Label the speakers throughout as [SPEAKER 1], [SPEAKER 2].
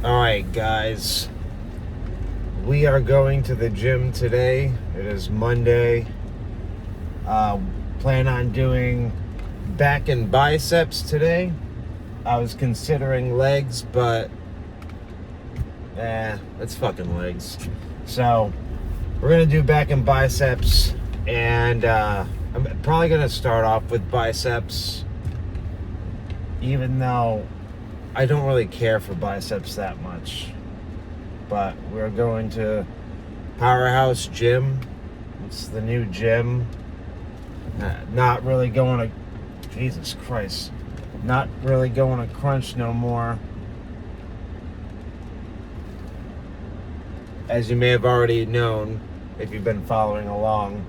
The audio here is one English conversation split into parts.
[SPEAKER 1] Alright, guys. We are going to the gym today. It is Monday. Plan on doing back and biceps today. I was considering legs, but it's fucking legs. So we're gonna do back and biceps, and I'm probably gonna start off with biceps, even though I don't really care for biceps that much. But we're going to Powerhouse Gym. It's the new gym. Not really going to, Jesus Christ, not really going to Crunch no more. As you may have already known, if you've been following along.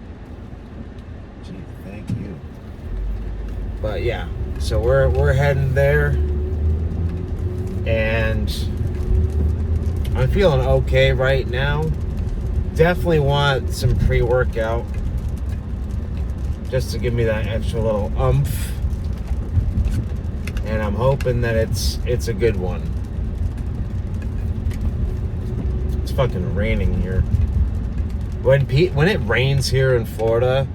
[SPEAKER 1] Gee, thank you. But yeah, so we're heading there, and I'm feeling okay right now. Definitely want some pre-workout just to give me that extra little oomph, and I'm hoping that it's a good one. It's fucking raining here. When it rains here in Florida,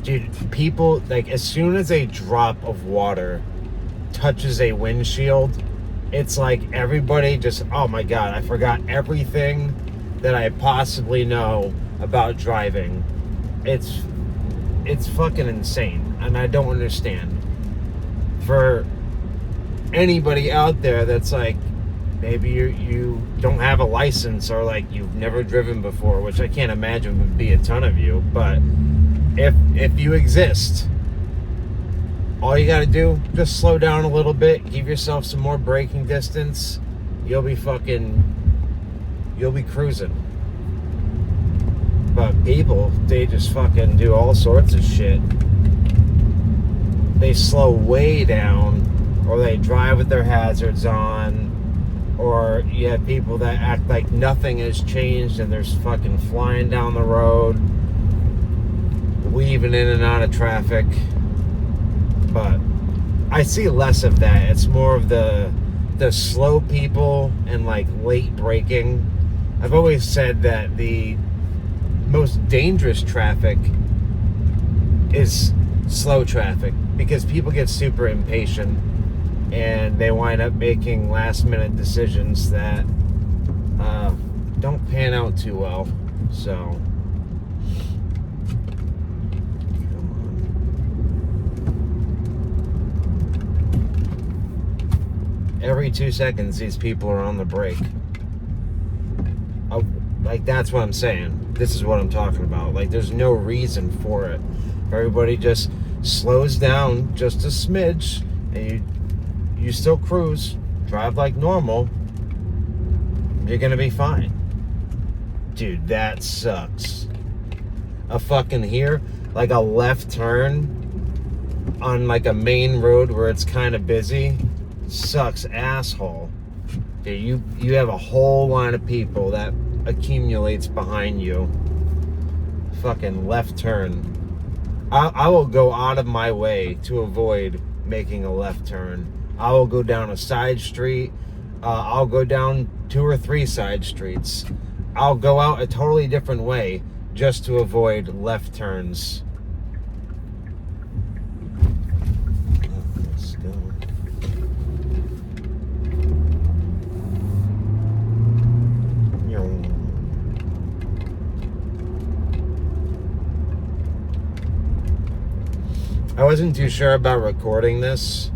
[SPEAKER 1] dude, people, like, as soon as a drop of water touches a windshield, it's like everybody just, oh my God, I forgot everything that I possibly know about driving. It's fucking insane, and I don't understand. For anybody out there that's like, maybe you don't have a license, or like you've never driven before, which I can't imagine would be a ton of you, but if you exist, all you gotta do, just slow down a little bit, give yourself some more braking distance, you'll be cruising. But people, they just fucking do all sorts of shit. They slow way down, or they drive with their hazards on, or you have people that act like nothing has changed and they're fucking flying down the road, weaving in and out of traffic. But I see less of that. It's more of the slow people and like late braking. I've always said that the most dangerous traffic is slow traffic, because people get super impatient and they wind up making last minute decisions that don't pan out too well. So every 2 seconds, these people are on the brake. Like, that's what I'm saying. This is what I'm talking about. Like, there's no reason for it. Everybody just slows down just a smidge, and you still cruise, drive like normal. You're gonna be fine. Dude, that sucks. Like a left turn on like a main road where it's kind of busy, sucks asshole. Dude, you have a whole line of people that accumulates behind you. Fucking left turn. I will go out of my way to avoid making a left turn. I will go down a side street. I'll go down 2 or 3 side streets. I'll go out a totally different way just to avoid left turns. Let's go. I wasn't too sure about recording this.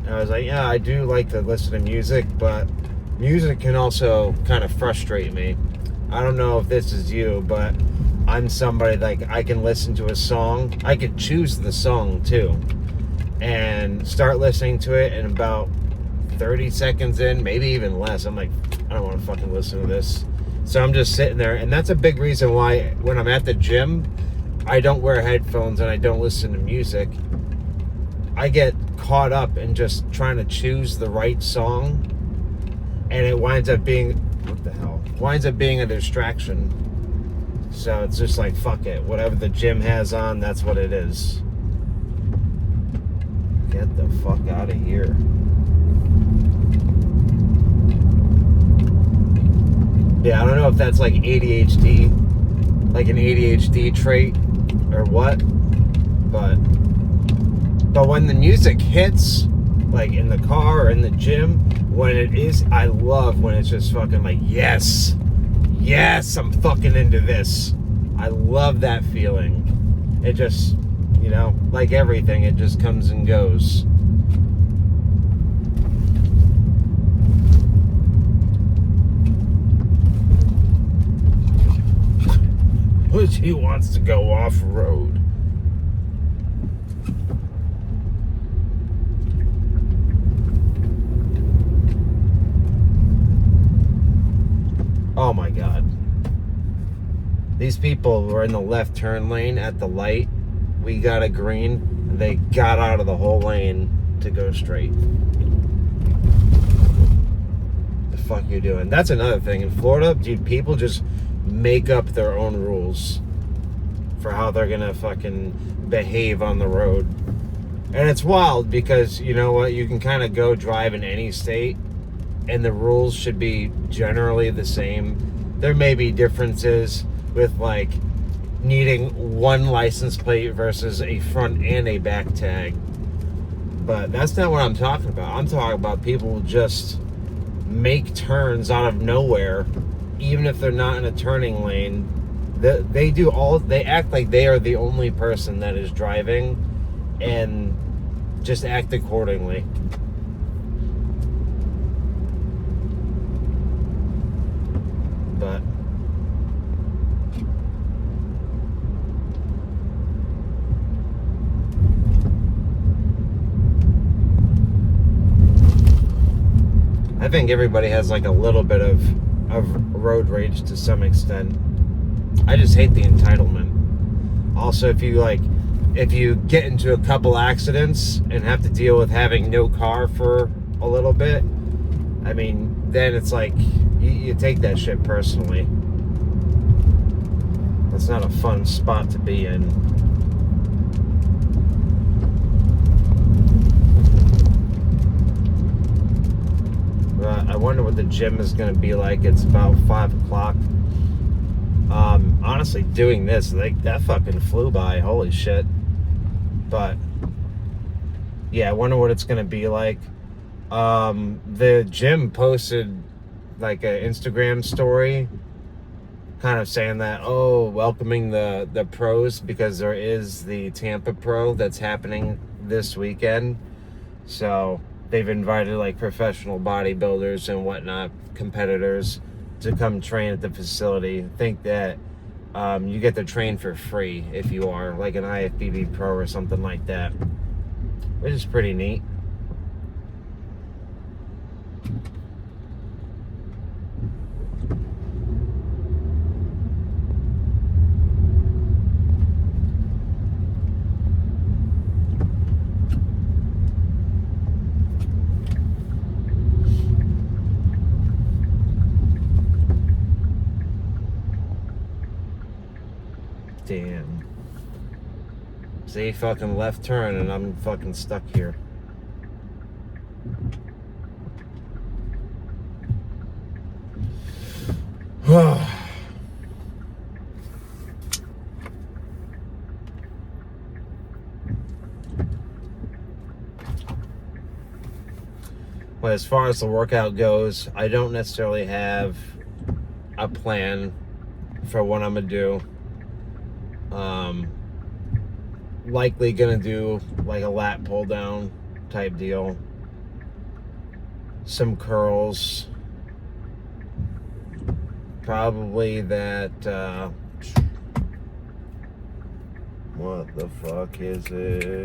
[SPEAKER 1] I was like, yeah, I do like to listen to music, but music can also kind of frustrate me. I don't know if this is you, but I'm somebody, like, I can listen to a song. I could choose the song too and start listening to it, and about 30 seconds in, maybe even less, I'm like, I don't want to fucking listen to this. So I'm just sitting there, and that's a big reason why when I'm at the gym, I don't wear headphones and I don't listen to music. I get caught up in just trying to choose the right song, and it winds up being, what the hell? Winds up being a distraction. So it's just like, fuck it. Whatever the gym has on, that's what it is. Get the fuck out of here. Yeah, I don't know if that's like ADHD, like an ADHD trait or what, but when the music hits, like in the car or in the gym, when it is, I love when it's just fucking like, yes, I'm fucking into this. I love that feeling. It just, like everything, it just comes and goes. He wants to go off-road. Oh my God. These people were in the left turn lane at the light. We got a green, and they got out of the whole lane to go straight. The fuck you doing? That's another thing. In Florida, dude, people just make up their own rules for how they're gonna fucking behave on the road. And it's wild because, you know what, you can kind of go drive in any state and the rules should be generally the same. There may be differences with like needing one license plate versus a front and a back tag, but that's not what I'm talking about. I'm talking about people just make turns out of nowhere, even if they're not in a turning lane. They act like they are the only person that is driving and just act accordingly. But I think everybody has like a little bit of road rage to some extent. I just hate the entitlement. Also, if you get into a couple accidents and have to deal with having no car for a little bit, I mean, then it's like you take that shit personally. That's not a fun spot to be in. I wonder what the gym is going to be like. It's about 5 o'clock. Honestly, doing this, like, that fucking flew by. Holy shit. But yeah, I wonder what it's going to be like. The gym posted like an Instagram story kind of saying that, welcoming the pros, because there is the Tampa Pro that's happening this weekend. So they've invited like professional bodybuilders and whatnot, competitors, to come train at the facility. I think that you get to train for free if you are like an IFBB pro or something like that, which is pretty neat. Damn. See, fucking left turn and I'm fucking stuck here. Well, as far as the workout goes, I don't necessarily have a plan for what I'm gonna do. Likely gonna do like a lat pull down type deal, some curls, probably that what the fuck is it?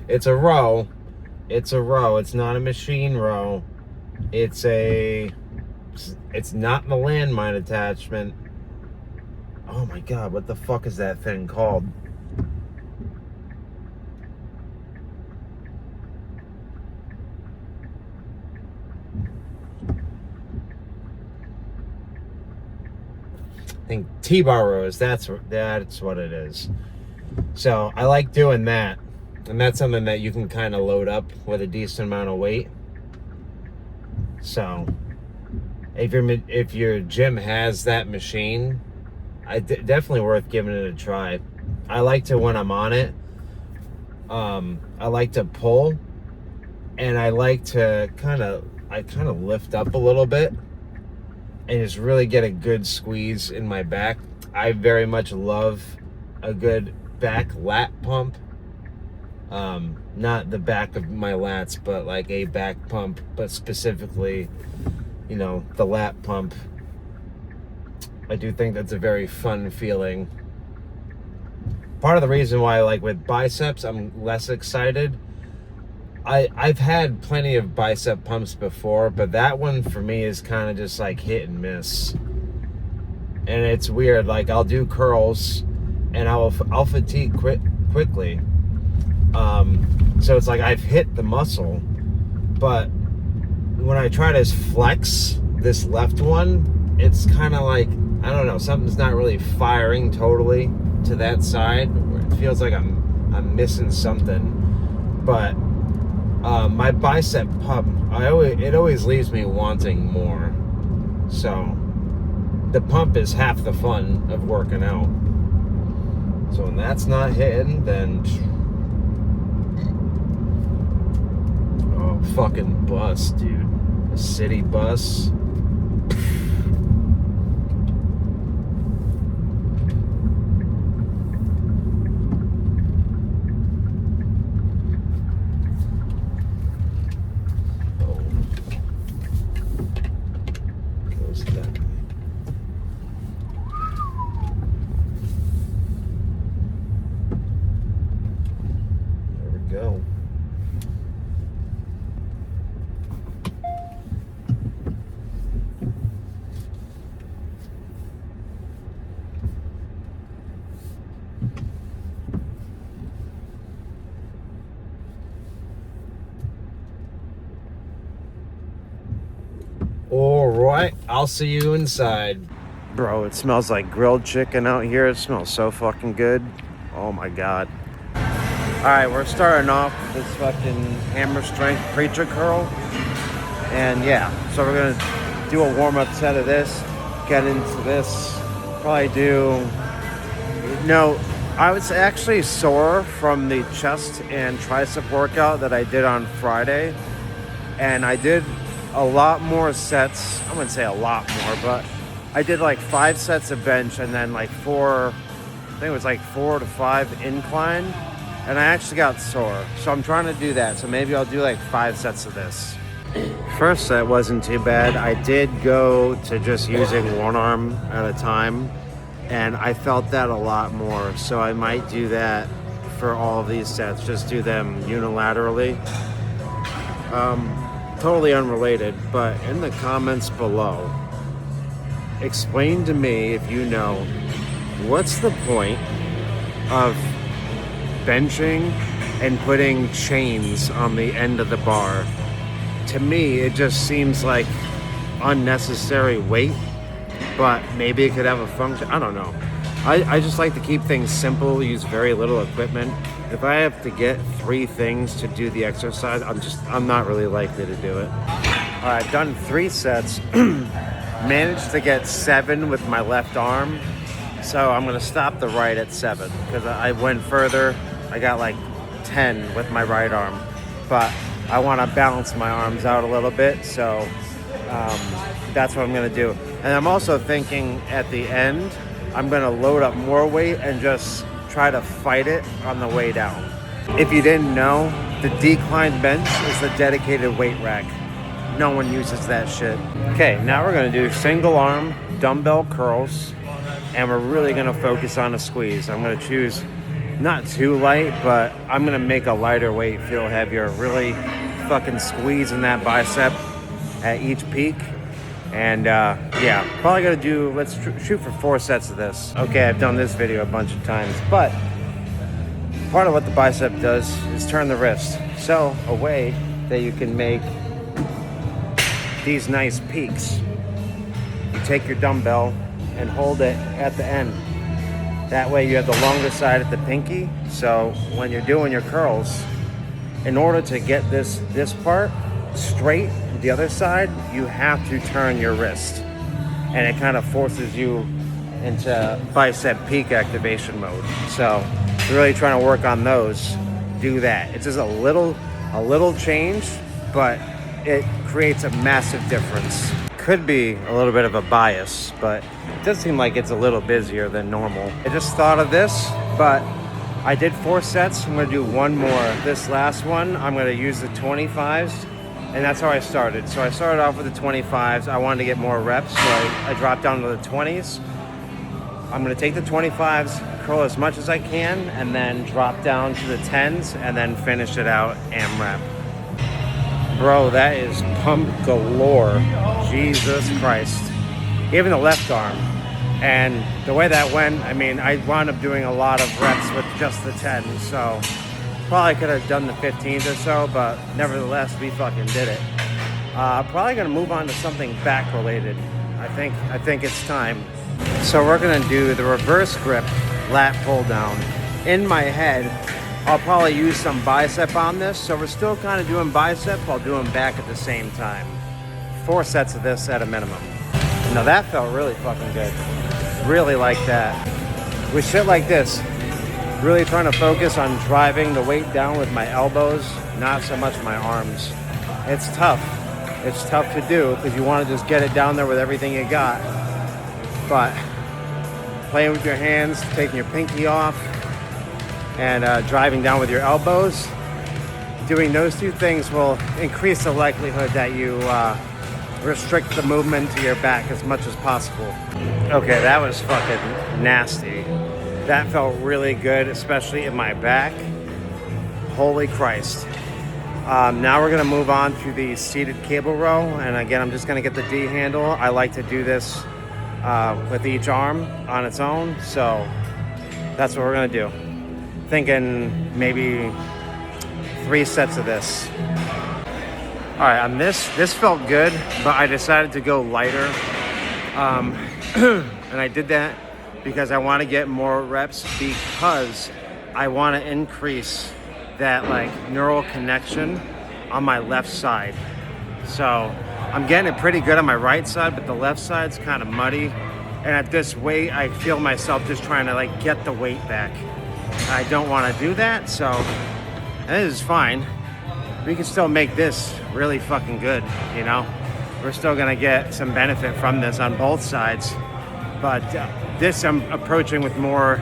[SPEAKER 1] It's a row. It's not a machine row. It's not the landmine attachment. Oh my God, what the fuck is that thing called? I think T-bar rows, that's what it is. So I like doing that. And that's something that you can kind of load up with a decent amount of weight. So if your gym has that machine, definitely worth giving it a try. I like to, when I'm on it, I like to pull, and I like to kind of lift up a little bit and just really get a good squeeze in my back. I very much love a good back lat pump. Not the back of my lats, but like a back pump, but specifically, you know, the lat pump. I do think that's a very fun feeling. Part of the reason why, like with biceps, I'm less excited. I've had plenty of bicep pumps before, but that one for me is kind of just like hit and miss. And it's weird. Like I'll do curls, and I'll fatigue quickly. So it's like I've hit the muscle, but when I try to flex this left one, it's kind of like, I don't know, something's not really firing totally to that side. It feels like I'm missing something. But my bicep pump, it always leaves me wanting more. So the pump is half the fun of working out. So when that's not hitting, then fucking bus, dude. A city bus. Close that. There we go. All right, I'll see you inside. Bro, it smells like grilled chicken out here. It smells so fucking good. Oh my God. All right, we're starting off with this fucking hammer strength preacher curl. And yeah, so we're gonna do a warm-up set of this, get into this, probably do, no, I was actually sore from the chest and tricep workout that I did on Friday. And I did a lot more sets. I wouldn't say a lot more, but I did like 5 sets of bench and then like 4, I think it was like 4 to 5 incline. And I actually got sore. So I'm trying to do that. So maybe I'll do like 5 sets of this. First set wasn't too bad. I did go to just using one arm at a time, and I felt that a lot more. So I might do that for all of these sets, just do them unilaterally. Totally unrelated, but in the comments below, explain to me, if you know, what's the point of benching and putting chains on the end of the bar? To me, it just seems like unnecessary weight, but maybe it could have a function. I don't know. I just like to keep things simple, use very little equipment. If I have to get 3 things to do the exercise, I'm not really likely to do it. All right, done 3 sets. Managed to get 7 with my left arm. So I'm gonna stop the right at 7 because I went further. I got like 10 with my right arm, but I wanna balance my arms out a little bit. So that's what I'm gonna do. And I'm also thinking at the end, I'm gonna load up more weight and just try to fight it on the way down. If you didn't know, the decline bench is the dedicated weight rack. No one uses that shit. Okay, now we're gonna do single arm dumbbell curls, and we're really gonna focus on a squeeze. I'm gonna choose not too light, but I'm gonna make a lighter weight feel heavier. Really fucking squeezing that bicep at each peak. And yeah, probably gonna do, let's shoot for 4 sets of this. Okay, I've done this video a bunch of times, but part of what the bicep does is turn the wrist. So a way that you can make these nice peaks, you take your dumbbell and hold it at the end. That way you have the longer side at the pinky. So when you're doing your curls, in order to get this part, straight the other side, you have to turn your wrist. And it kind of forces you into bicep peak activation mode. So if you're really trying to work on those, do that. It's just a little change, but it creates a massive difference. Could be a little bit of a bias, but it does seem like it's a little busier than normal. I just thought of this, but I did 4 sets. I'm gonna do one more. This last one, I'm gonna use the 25s, and that's how I started. So I started off with the 25s. I wanted to get more reps, so I dropped down to the 20s. I'm gonna take the 25s, curl as much as I can, and then drop down to the 10s, and then finish it out AMRAP. Bro, that is pump galore. Jesus Christ. Even the left arm. And the way that went, I mean, I wound up doing a lot of reps with just the 10s, so probably could have done the 15s or so, but nevertheless, we fucking did it. Probably gonna move on to something back related. I think it's time. So we're gonna do the reverse grip lat pull down. In my head, I'll probably use some bicep on this, so we're still kind of doing bicep while doing back at the same time. 4 sets of this at a minimum. Now that felt really fucking good. Really like that. With shit like this, really trying to focus on driving the weight down with my elbows, not so much my arms. It's tough. It's tough to do because you want to just get it down there with everything you got. But playing with your hands, taking your pinky off, and driving down with your elbows, doing those 2 things will increase the likelihood that you restrict the movement to your back as much as possible. Okay, that was fucking nasty. That felt really good, especially in my back. Holy Christ. Now we're gonna move on to the seated cable row. And again, I'm just gonna get the D handle. I like to do this with each arm on its own. So that's what we're gonna do. Thinking maybe 3 sets of this. All right, on this felt good, but I decided to go lighter. And I did that because I want to get more reps, because I want to increase that like neural connection on my left side. So I'm getting it pretty good on my right side, but the left side's kind of muddy. And at this weight, I feel myself just trying to like get the weight back. I don't want to do that, so this is fine. We can still make this really fucking good, you know? We're still gonna get some benefit from this on both sides, but this I'm approaching with more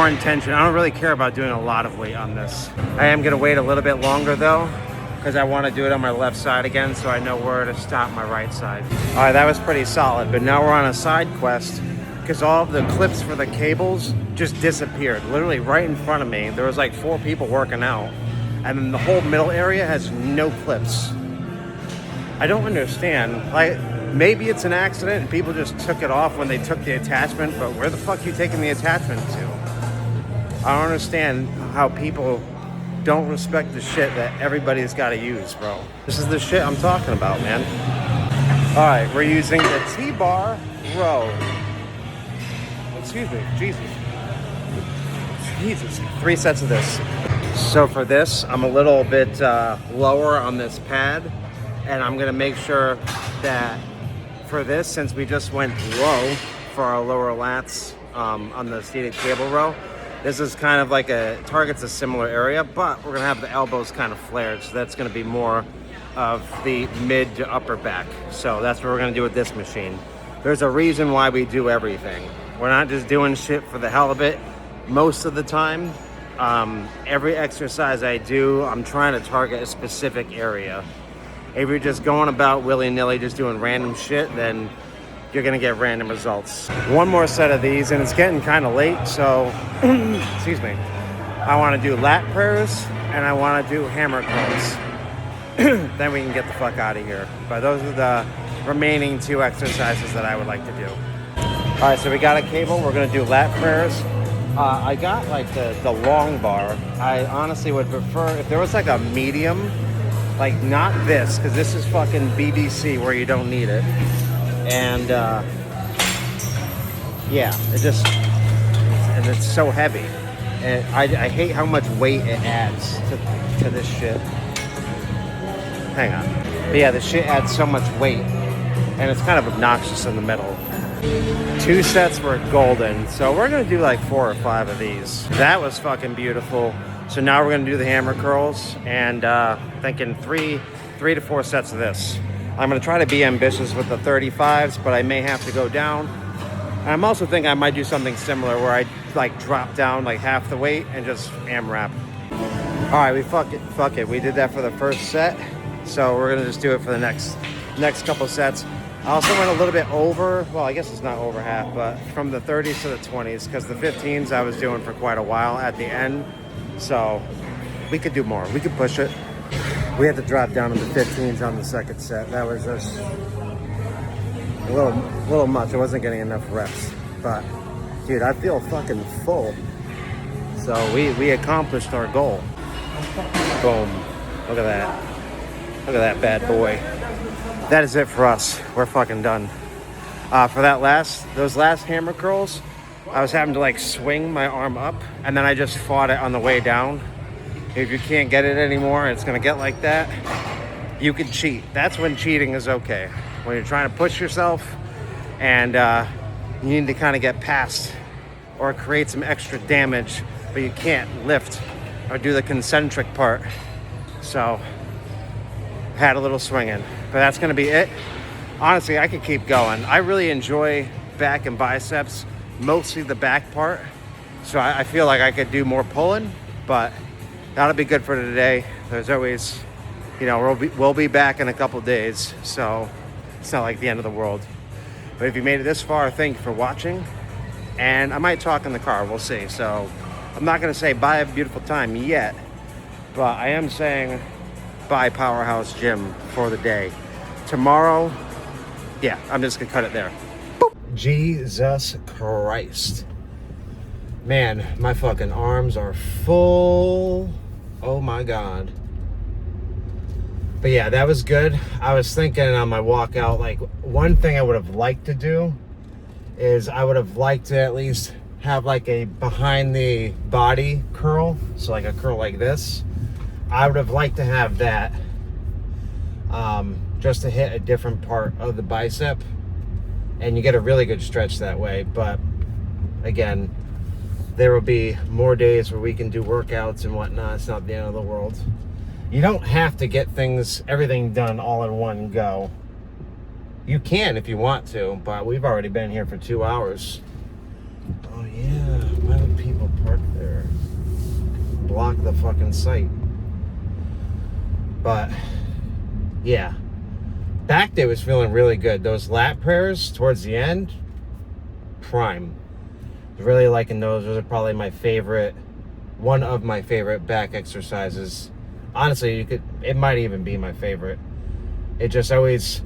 [SPEAKER 1] intention. I don't really care about doing a lot of weight on this. I am gonna wait a little bit longer though, because I want to do it on my left side again, so I know where to stop my right side. All right, that was pretty solid, but now we're on a side quest, because all of the clips for the cables just disappeared. Literally right in front of me, there was like 4 people working out, and then the whole middle area has no clips. I don't understand. Like, maybe it's an accident and people just took it off when they took the attachment, but where the fuck are you taking the attachment to? I don't understand how people don't respect the shit that everybody's got to use, bro. This is the shit I'm talking about, man. All right, we're using the T-bar row. Excuse me, Jesus. 3 sets of this. So for this, I'm a little bit lower on this pad, and I'm gonna make sure that for this, since we just went low for our lower lats on the seated cable row, this is kind of like targets a similar area, but we're gonna have the elbows kind of flared, so that's gonna be more of the mid to upper back. So that's what we're gonna do with this machine. There's a reason why we do everything. We're not just doing shit for the hell of it. Most of the time, every exercise I do, I'm trying to target a specific area. If you're just going about willy-nilly, just doing random shit, then you're gonna get random results. One more set of these, and it's getting kind of late, so, excuse me. I wanna do lat prayers, and I wanna do hammer curls. Then we can get the fuck out of here. But those are the remaining 2 exercises that I would like to do. All right, so we got a cable. We're gonna do lat prayers. I got like the long bar. I honestly would prefer, if there was like a medium, like not this, because this is fucking BBC where you don't need it. And yeah, and it's so heavy. And I hate how much weight it adds to this shit. Hang on. But yeah, the shit adds so much weight, and it's kind of obnoxious in the middle. 2 sets were golden, so we're gonna do like 4 or 5 of these. That was fucking beautiful. So now we're gonna do the hammer curls, and thinking 3 to 4 sets of this. I'm gonna try to be ambitious with the 35s, but I may have to go down. And I'm also thinking I might do something similar where I like drop down like half the weight and just AMRAP. All right, fuck it. We did that for the first set, so we're gonna just do it for the next couple sets. I also went a little bit over, well, I guess it's not over half, but from the 30s to the 20s, because the 15s I was doing for quite a while at the end. So we could do more. We could push it. We had to drop down to the 15s on the second set. That was just a little much. I wasn't getting enough reps. But dude, I feel fucking full. So we accomplished our goal. Boom. Look at that. Look at that bad boy. That is it for us. We're fucking done. For those last hammer curls, I was having to like swing my arm up, and then I just fought it on the way down. If you can't get it anymore, and it's gonna get like that, you can cheat. That's when cheating is okay. When you're trying to push yourself, and you need to kind of get past or create some extra damage, but you can't lift or do the concentric part. So had a little swinging, but that's gonna be it. Honestly, I could keep going. I really enjoy back and biceps, mostly the back part. So I feel like I could do more pulling, but that'll be good for today. There's always, you know, we'll be back in a couple days, so it's not like the end of the world. But if you made it this far, thank you for watching. And I might talk in the car, we'll see. So I'm not gonna say bye, have a beautiful time yet, but I am saying bye Powerhouse Gym for the day. Tomorrow, yeah, I'm just gonna cut it there. Jesus Christ. Man, my fucking arms are full. Oh my God. But yeah, that was good. I was thinking on my walk out, like one thing I would have liked to do is I would have liked to at least have like a behind the body curl. So like a curl like this. I would have liked to have that just to hit a different part of the bicep, and you get a really good stretch that way. But again, there will be more days where we can do workouts and whatnot. It's not the end of the world. You don't have to get everything done all in one go. You can if you want to, but we've already been here for 2 hours. Oh yeah, why would people park there? Block the fucking site. But yeah, back day was feeling really good. Those lat prayers towards the end, prime. Really liking those. Those are probably one of my favorite back exercises. Honestly, it might even be my favorite. It just always,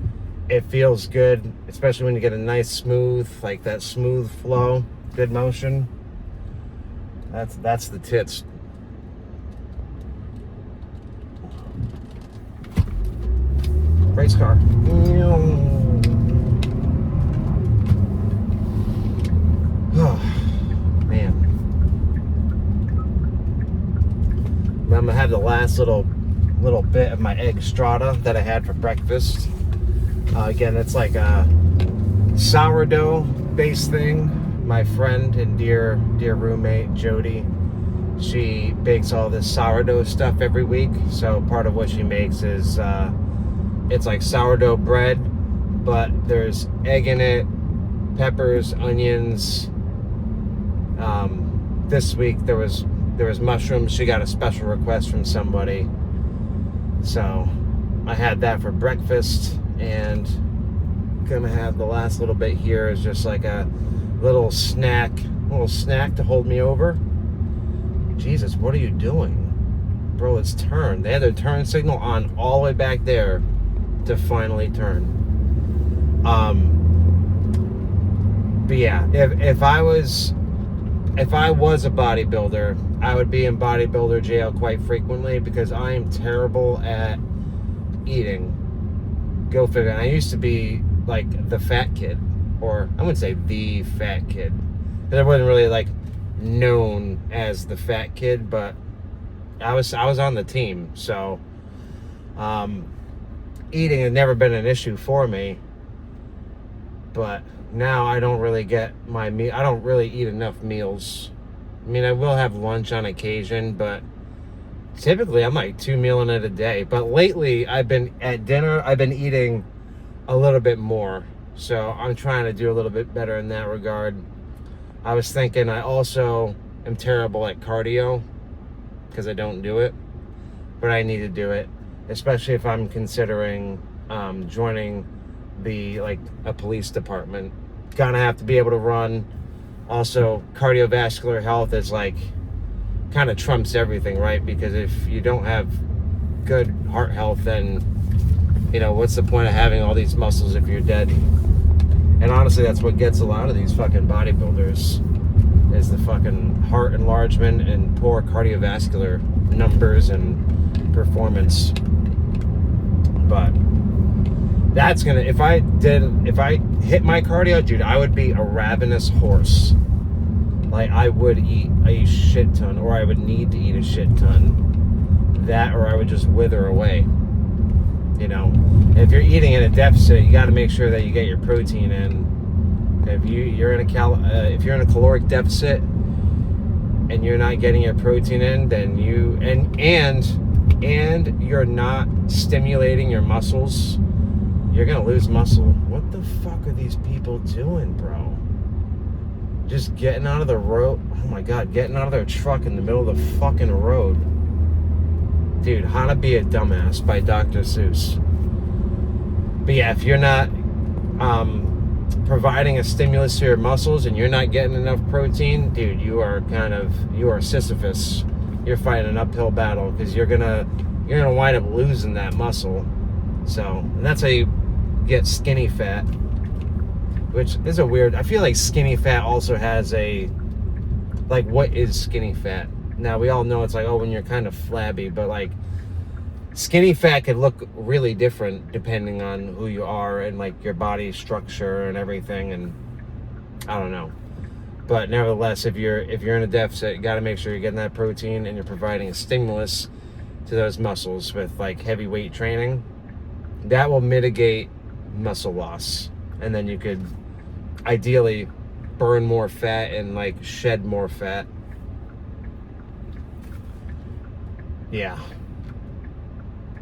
[SPEAKER 1] it feels good, especially when you get a nice smooth, like that smooth flow, good motion. That's the tits. Race car. Oh, man. I'm gonna have the last little bit of my egg strata that I had for breakfast. Again, it's like a sourdough based thing. My friend and dear roommate Jody, she bakes all this sourdough stuff every week. So part of what she makes is it's like sourdough bread, but there's egg in it, peppers, onions. This week there was mushrooms. She got a special request from somebody, so I had that for breakfast. And gonna have the last little bit here is just like a little snack to hold me over. Jesus, what are you doing, bro? It's turn. They had their turn signal on all the way back there to finally turn. But yeah, if I was a bodybuilder, I would be in bodybuilder jail quite frequently because I am terrible at eating. Go figure. And I used to be like the fat kid, or I wouldn't say the fat kid, because I wasn't really like known as the fat kid, but I was on the team. So eating had never been an issue for me, but now I don't really get my meal. I don't really eat enough meals. I mean, I will have lunch on occasion, but typically I'm like 2 meals in a day. But lately, I've been eating a little bit more. So I'm trying to do a little bit better in that regard. I was thinking I also am terrible at cardio because I don't do it, but I need to do it, especially if I'm considering joining a police department. Gonna have to be able to run. Also, cardiovascular health is kind of trumps everything, right? Because if you don't have good heart health, then what's the point of having all these muscles if you're dead? And honestly, that's what gets a lot of these fucking bodybuilders, is the fucking heart enlargement and poor cardiovascular numbers and performance. But that's gonna, if I hit my cardio, dude, I would be a ravenous horse. Like, I would eat a shit ton, or I would need to eat a shit ton. That, or I would just wither away. If you're eating in a deficit, you got to make sure that you get your protein in. If you're in a caloric deficit and you're not getting your protein in, then and you're not stimulating your muscles, you're gonna lose muscle. What the fuck are these people doing, bro? Just getting out of the road. Oh my god, getting out of their truck in the middle of the fucking road. Dude, How to Be a Dumbass by Dr. Seuss. But yeah, if you're not providing a stimulus to your muscles and you're not getting enough protein, dude, you are Sisyphus. You're fighting an uphill battle, because you're gonna wind up losing that muscle. So, and that's how you get skinny fat, which is I feel like skinny fat also has what is skinny fat? Now, we all know it's when you're kind of flabby, but skinny fat could look really different depending on who you are and your body structure and everything, and I don't know. But nevertheless, if you're in a deficit, you got to make sure you're getting that protein and you're providing a stimulus to those muscles with heavy weight training. That will mitigate muscle loss, and then you could ideally burn more fat and shed more fat. Yeah.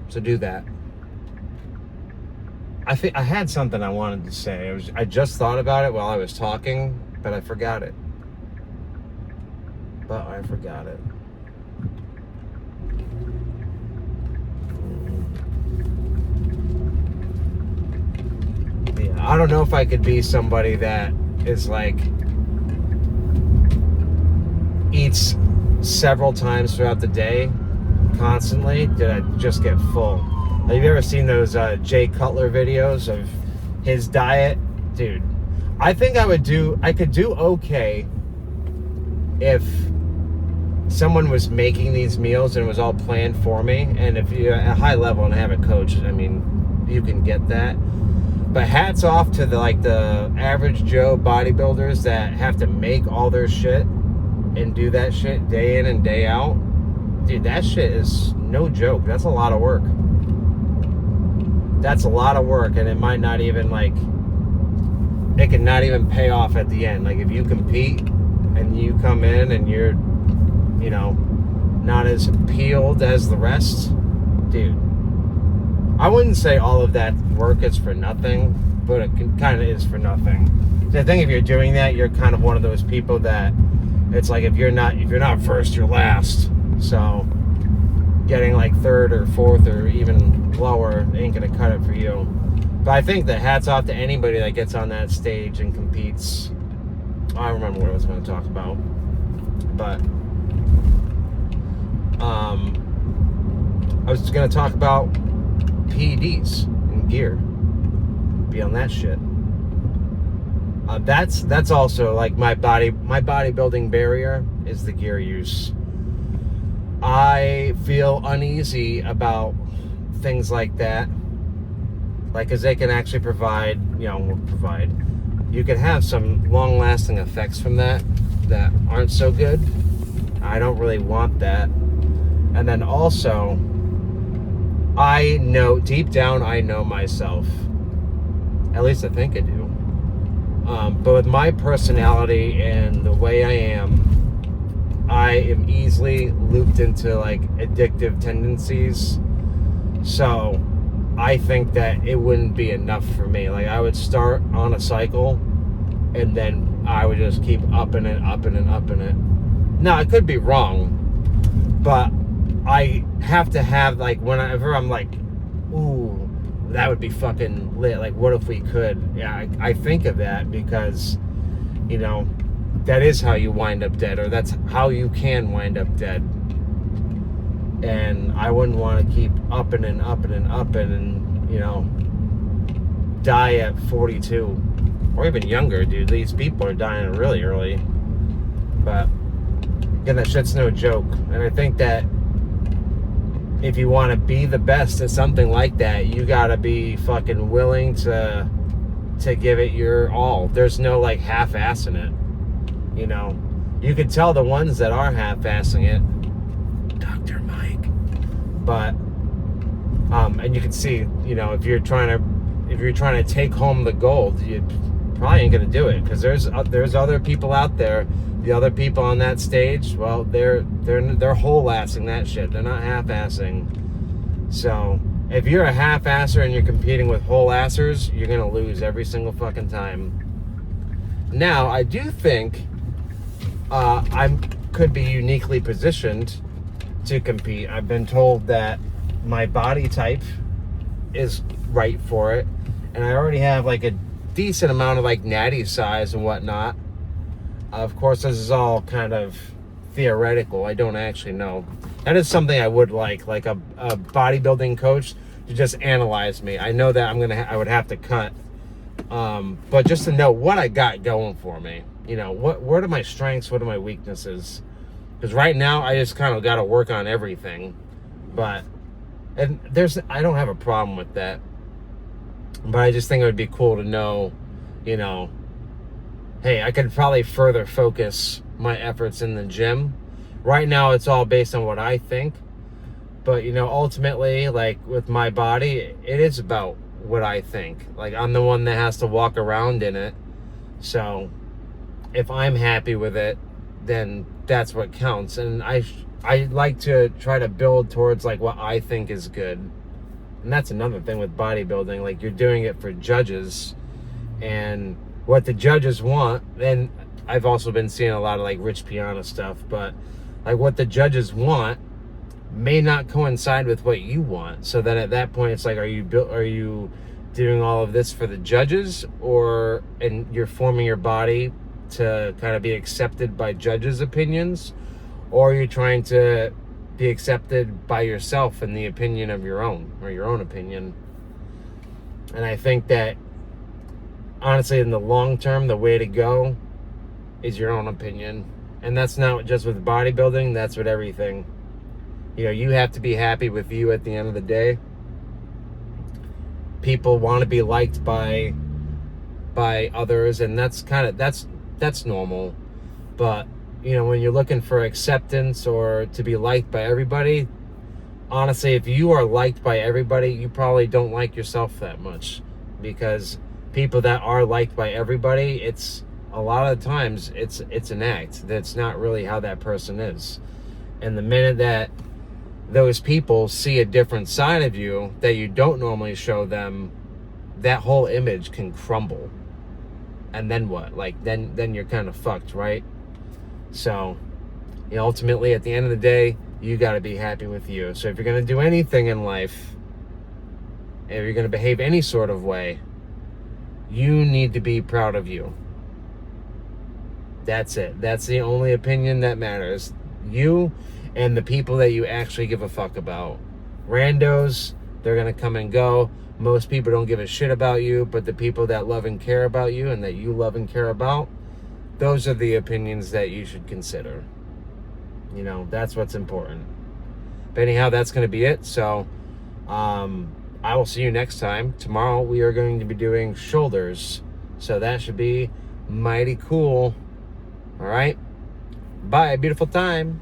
[SPEAKER 1] So do that. I think I had something I wanted to say. I just thought about it while I was talking, but I forgot it. Yeah, I don't know if I could be somebody that is eats several times throughout the day constantly. Did I just get full? Have you ever seen those Jay Cutler videos of his diet? Dude, I think I could do okay if someone was making these meals and it was all planned for me. And if you're at a high level and have a coach, I mean, you can get that. But hats off to the average Joe bodybuilders that have to make all their shit and do that shit day in and day out. Dude, that shit is no joke. That's a lot of work. And it might not even it can not even pay off at the end. If you compete and you come in and you're not as peeled as the rest, dude, I wouldn't say all of that work is for nothing, but it kind of is for nothing. So I think if you're doing that, you're kind of one of those people that it's if you're not first, you're last. So getting third or fourth or even lower ain't gonna cut it for you. But I think that hats off to anybody that gets on that stage and competes. I remember what I was going to talk about, but I was going to talk about PEDs and gear. Be on that shit. That's also my bodybuilding barrier is the gear use. I feel uneasy about things like that, because they can actually provide, you can have some long-lasting effects from that aren't so good. I don't really want that. And then also, I know, deep down, I know myself. At least I think I do. But with my personality and the way I am easily looped into like addictive tendencies. So I think that it wouldn't be enough for me. Like I would start on a cycle and then I would just keep upping it. Now I could be wrong, but I have to have like whenever I'm like, ooh, that would be fucking lit. Like what if we could? Yeah, I think of that because, you know, that is how you wind up dead, or that's how you can wind up dead. And I wouldn't want to keep upping and, you know, die at 42 or even younger, dude. These people are dying really early. But again, that shit's no joke. And I think that if you want to be the best at something like that, you gotta be fucking willing to give it your all. There's no like half-assing it. You know, you can tell the ones that are half-assing it, Dr. Mike. But and you can see, you know, if you're trying to take home the gold, you probably ain't gonna do it, because there's other people out there. The other people on that stage, well, they're whole-assing that shit. They're not half-assing. So if you're a half-asser and you're competing with whole-assers, you're gonna lose every single fucking time. Now, I do think I could be uniquely positioned to compete. I've been told that my body type is right for it, and I already have like a decent amount of like natty size and whatnot. Of course, this is all kind of theoretical. I don't actually know. That is something I would like a bodybuilding coach to just analyze me. I know that I would have to cut, but just to know what I got going for me. You know, what are my strengths? What are my weaknesses? Because right now I just kind of got to work on everything. But I don't have a problem with that. But I just think it would be cool to know, you know, hey, I could probably further focus my efforts in the gym. Right now, it's all based on what I think. But, you know, ultimately, like with my body, it is about what I think. Like, I'm the one that has to walk around in it. So if I'm happy with it, then that's what counts. And I like to try to build towards like what I think is good. And that's another thing with bodybuilding. Like, you're doing it for judges, and what the judges want, and I've also been seeing a lot of like Rich Piana stuff, but like what the judges want may not coincide with what you want. So then at that point, it's like, are you doing all of this for the judges, and you're forming your body to kind of be accepted by judges' opinions, or are you trying to be accepted by yourself and the opinion of your own opinion? And I think that honestly, in the long term, the way to go is your own opinion. And that's not just with bodybuilding, that's with everything. You know, you have to be happy with you at the end of the day. People want to be liked by others, and that's normal. But, you know, when you're looking for acceptance or to be liked by everybody, honestly, if you are liked by everybody, you probably don't like yourself that much, because people that are liked by everybody, it's a lot of the times it's an act. That's not really how that person is. And the minute that those people see a different side of you that you don't normally show them, that whole image can crumble. And then what? Like then you're kind of fucked, right? So, you know, ultimately at the end of the day, you got to be happy with you. So if you're going to do anything in life, if you're going to behave any sort of way, you need to be proud of you. That's it. That's the only opinion that matters. You and the people that you actually give a fuck about. Randos, they're going to come and go. Most people don't give a shit about you, but the people that love and care about you and that you love and care about, those are the opinions that you should consider. You know, that's what's important. But anyhow, that's going to be it. So, I will see you next time. Tomorrow we are going to be doing shoulders. So that should be mighty cool. All right. Bye. Beautiful time.